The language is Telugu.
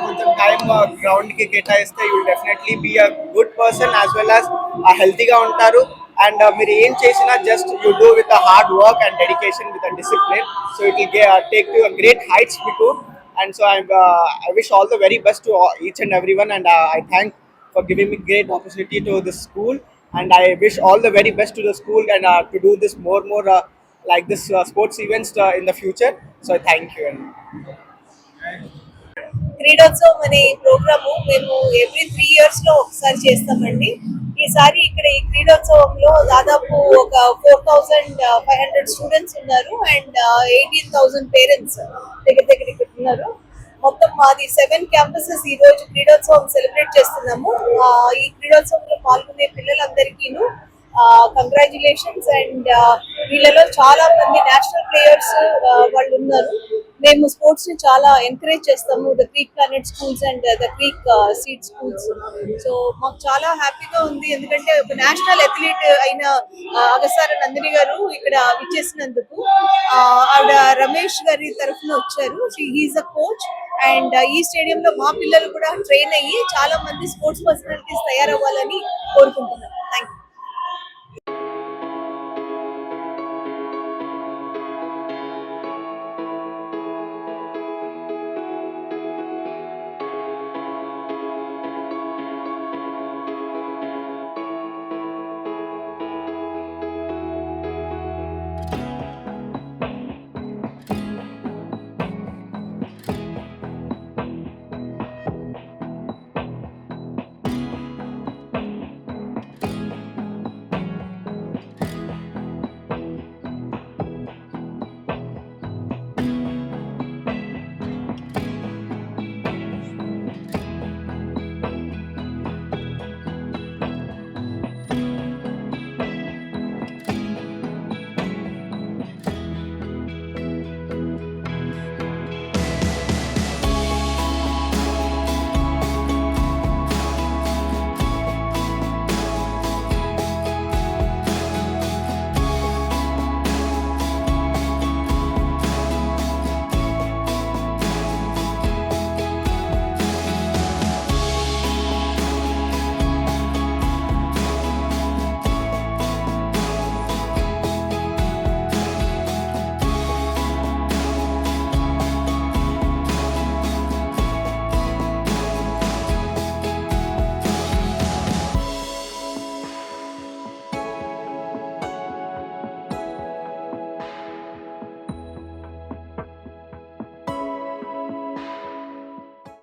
కొంచెం టైం గ్రౌండ్ కి కేటాయిస్తే you will definitely be a good person as well as హెల్తీగా ఉంటారు. అండ్ మీరు ఏం చేసినా just you do with hard work and dedication with discipline, so it will take to great heights మీకు. And so I wish all the very best to each and everyone, and I thank for giving me great opportunity to this school, and I wish all the very best to the school, and to do this more like this sports events in the future. So thank you. క్రీడోత్సవం అనే ప్రోగ్రాము మేము ఎవ్రీ 3 years లో ఒకసారి చేస్తామండి. ఈసారి ఇక్కడ ఈ క్రీడోత్సవంలో దాదాపు ఒక 4500 స్టూడెంట్స్ ఉన్నారు అండ్ 18,000 పేరెంట్స్ దగ్గర దగ్గర ఇక్కడ ఉన్నారు. మొత్తం మాది 7 campuses ఈ రోజు క్రీడోత్సవం సెలబ్రేట్ చేస్తున్నాము. ఈ క్రీడోత్సవంలో పాల్గొనే పిల్లలందరికీను కంగ్రాచులేషన్స్. అండ్ వీళ్ళలో చాలా మంది నేషనల్ ప్లేయర్స్ వాళ్ళు ఉన్నారు. మేము స్పోర్ట్స్ ని చాలా ఎంకరేజ్ చేస్తాము, the creek planet schools and the creek seed schools. So మాకు చాలా హ్యాపీగా ఉంది, ఎందుకంటే ఒక నేషనల్ అథ్లీట్ అయిన అగసార నందిని గారు ఇక్కడ విచ్చేసినందుకు. ఆవిడ రమేష్ గారి తరఫున వచ్చారు. హీఈస్ అ కోచ్ అండ్ ఈ స్టేడియంలో మా పిల్లలు కూడా ట్రైన్ అయ్యి చాలా మంది స్పోర్ట్స్ పర్సనాలిటీస్ తయారవ్వాలని కోరుకుంటున్నాం.